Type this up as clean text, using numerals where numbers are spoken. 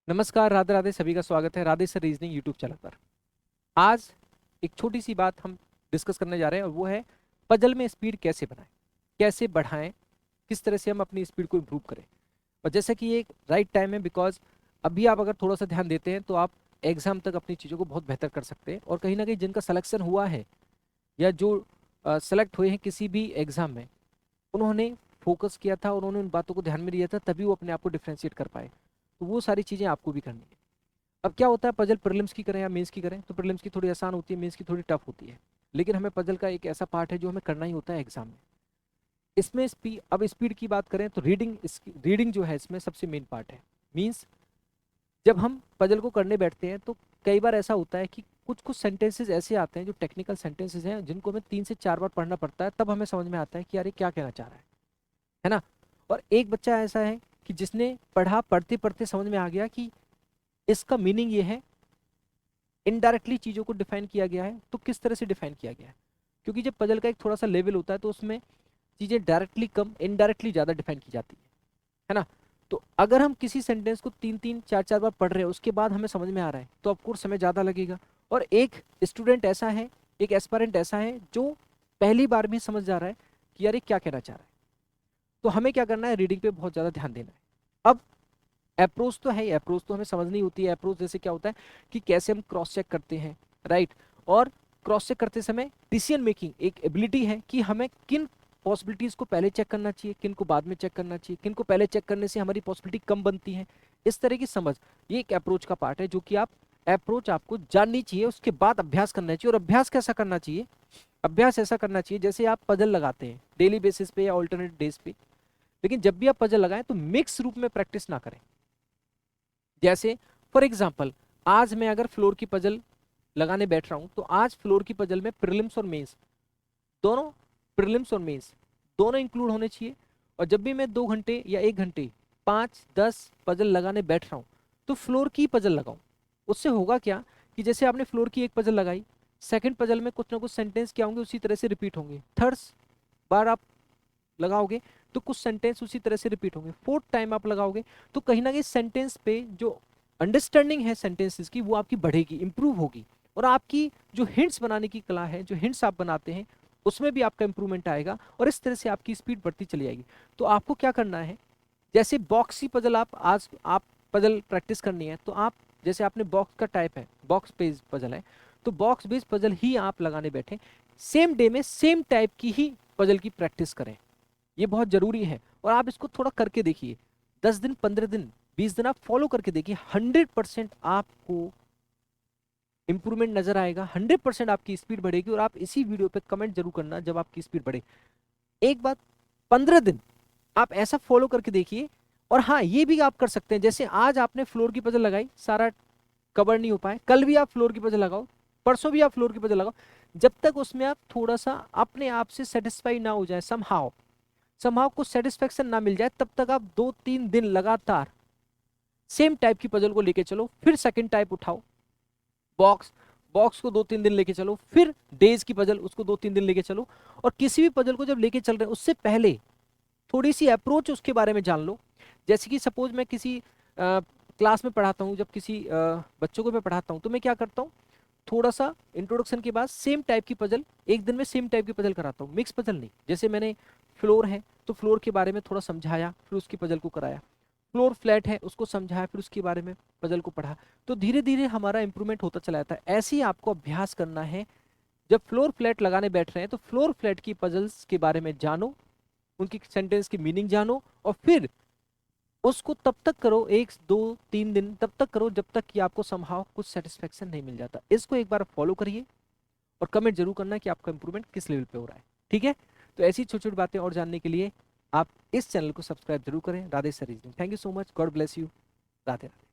नमस्कार, राधे राधे। सभी का स्वागत है Radhe sir reasoning YouTube channel पर। आज एक छोटी सी बात हम डिस्कस करने जा रहे हैं और वो है पजल में स्पीड कैसे बनाएं, कैसे बढ़ाएं, किस तरह से हम अपनी स्पीड को इम्प्रूव करें। और जैसा कि ये एक राइट टाइम है, बिकॉज अभी आप अगर थोड़ा सा ध्यान देते हैं तो आप एग्जाम तक अपनी चीज़ों को बहुत बेहतर कर सकते हैं। और कहीं ना कहीं जिनका सिलेक्शन हुआ है या जो सेलेक्ट हुए हैं किसी भी एग्जाम में, उन्होंने फोकस किया था, उन्होंने उन बातों को ध्यान में लिया था, तभी वो अपने आप को डिफ्रेंशिएट कर पाए। तो वो सारी चीज़ें आपको भी करनी है। अब क्या होता है, पजल प्रीलिम्स की करें या मेंस की करें, तो प्रीलिम्स की थोड़ी आसान होती है, मेंस की थोड़ी टफ होती है। लेकिन हमें पजल का एक ऐसा पार्ट है जो हमें करना ही होता है एग्जाम में। इसमें अब स्पीड की बात करें तो रीडिंग जो है इसमें सबसे मेन पार्ट है। मीन्स जब हम पजल को करने बैठते हैं तो कई बार ऐसा होता है कि कुछ कुछ सेंटेंसेस ऐसे आते हैं जो टेक्निकल सेंटेंसेस हैं, जिनको हमें 3 से 4 बार पढ़ना पड़ता है, तब हमें समझ में आता है कि यार ये क्या कहना चाह रहा है ना। और एक बच्चा ऐसा है कि जिसने पढ़ा, पढ़ते पढ़ते समझ में आ गया कि इसका मीनिंग ये है, इनडायरेक्टली चीज़ों को डिफाइन किया गया है। तो किस तरह से डिफाइन किया गया है, क्योंकि जब पजल का एक थोड़ा सा लेवल होता है तो उसमें चीज़ें डायरेक्टली कम, इनडायरेक्टली ज़्यादा डिफाइन की जाती है ना। तो अगर हम किसी सेंटेंस को 3 3 4 4 बार पढ़ रहे हैं, उसके बाद हमें समझ में आ रहा है, तो ऑफकोर्स समय ज़्यादा लगेगा। और एक स्टूडेंट ऐसा है, एक एस्पायरेंट ऐसा है जो पहली बार में समझ जा रहा है कि यार ये क्या कहना चाह रहा है। तो हमें क्या करना है, रीडिंग पे बहुत ज़्यादा ध्यान देना है। अब अप्रोच तो है ही, अप्रोच तो हमें समझनी होती है। अप्रोच जैसे क्या होता है कि कैसे हम क्रॉस चेक करते हैं, राइट। और क्रॉस चेक करते समय डिसीजन मेकिंग एक एबिलिटी है कि हमें किन पॉसिबिलिटीज को पहले चेक करना चाहिए, किन को बाद में चेक करना चाहिए, किन को पहले चेक करने से हमारी पॉसिबिलिटी कम बनती है। इस तरह की समझ, ये एक अप्रोच का पार्ट है जो कि आप अप्रोच आपको जाननी चाहिए, उसके बाद अभ्यास करना चाहिए। और अभ्यास कैसा करना चाहिए, अभ्यास ऐसा करना चाहिए जैसे आप पजल लगाते हैं डेली बेसिस पे या ऑल्टरनेट डेज पे, लेकिन जब भी आप पजल लगाएं तो मिक्स रूप में प्रैक्टिस ना करें। जैसे फॉर एग्जाम्पल, आज मैं अगर फ्लोर की पजल लगाने बैठ रहा हूं तो आज फ्लोर की पजल में प्रीलिम्स और मेंस दोनों, प्रीलिम्स और मेंस दोनों इंक्लूड होने चाहिए। और जब भी मैं 2 घंटे या 1 घंटे 5 10 पजल लगाने बैठ रहा हूं तो फ्लोर की पजल लगाऊं। उससे होगा क्या कि जैसे आपने फ्लोर की एक पजल लगाई, सेकंड पजल में कुछ ना कुछ सेंटेंस क्या होंगे, उसी तरह से रिपीट होंगे। थर्ड बार आप लगाओगे तो कुछ सेंटेंस उसी तरह से रिपीट होंगे। फोर्थ टाइम आप लगाओगे तो कहीं ना कहीं सेंटेंस पे जो अंडरस्टैंडिंग है सेंटेंसेस की, वो आपकी बढ़ेगी, इंप्रूव होगी। और आपकी जो हिंट्स बनाने की कला है, जो हिंट्स आप बनाते हैं, उसमें भी आपका इंप्रूवमेंट आएगा और इस तरह से आपकी स्पीड बढ़ती चली जाएगी। तो आपको क्या करना है, जैसे बॉक्स की पजल आप पजल प्रैक्टिस करनी है तो आप, जैसे आपने बॉक्स का टाइप है, बॉक्स बेस्ड पजल है, तो बॉक्स बेस्ड पजल ही आप लगाने बैठे, सेम डे में सेम टाइप की ही पजल की प्रैक्टिस करें। ये बहुत जरूरी है। और आप इसको थोड़ा करके देखिए, 10 दिन 15 दिन 20 दिन आप फॉलो करके देखिए, 100% आपको इंप्रूवमेंट नजर आएगा, 100% आपकी स्पीड बढ़ेगी। और आप इसी वीडियो पे कमेंट जरूर करना जब आपकी स्पीड बढ़े। एक बात, 15 दिन आप ऐसा फॉलो करके देखिए। और हाँ, ये भी आप कर सकते हैं, जैसे आज आपने फ्लोर की पजल लगाई, सारा कवर नहीं हो पाए, कल भी आप फ्लोर की पजल लगाओ, परसों भी आप फ्लोर की पजल लगाओ। जब तक उसमें आप थोड़ा सा अपने आप से सेटिस्फाई ना हो जाए, समहाउ को सेटिस्फेक्शन ना मिल जाए, तब तक आप 2 3 दिन लगातार सेम टाइप की पजल को लेके चलो। फिर सेकंड टाइप उठाओ, बॉक्स बॉक्स को 2 3 दिन लेके चलो, फिर डेज की पजल, उसको 2 3 दिन लेके चलो। और किसी भी पजल को जब लेके चल रहे हैं उससे पहले थोड़ी सी अप्रोच उसके बारे में जान लो। जैसे कि सपोज मैं किसी क्लास में पढ़ाता हूँ, जब किसी बच्चों को मैं पढ़ाता हूँ तो मैं क्या करता हूँ, थोड़ा सा इंट्रोडक्शन के बाद सेम टाइप की पजल, एक दिन में सेम टाइप की पजल कराता हूँ, मिक्स पजल नहीं। जैसे मैंने फ्लोर है तो फ्लोर के बारे में थोड़ा समझाया, फिर उसकी पजल को कराया। फ्लोर फ्लैट है, उसको समझाया, फिर उसके बारे में पजल को पढ़ा। तो धीरे धीरे हमारा इंप्रूवमेंट होता चला जाता है। ऐसे ही आपको अभ्यास करना है। जब फ्लोर फ्लैट लगाने बैठ रहे हैं तो फ्लोर फ्लैट की पजल्स के बारे में जानो, उनकी सेंटेंस की मीनिंग जानो, और फिर उसको तब तक करो, 1 2 3 दिन तब तक करो जब तक कि आपको समहाउ कुछ सेटिस्फेक्शन नहीं मिल जाता। इसको एक बार फॉलो करिए और कमेंट जरूर करना कि आपका इंप्रूवमेंट किस लेवल पे हो रहा है, ठीक है। तो ऐसी छोटी छोटी बातें और जानने के लिए आप इस चैनल को सब्सक्राइब जरूर करें, Radhe sir reasoning. Thank you so much, God bless you, Radhe Radhe.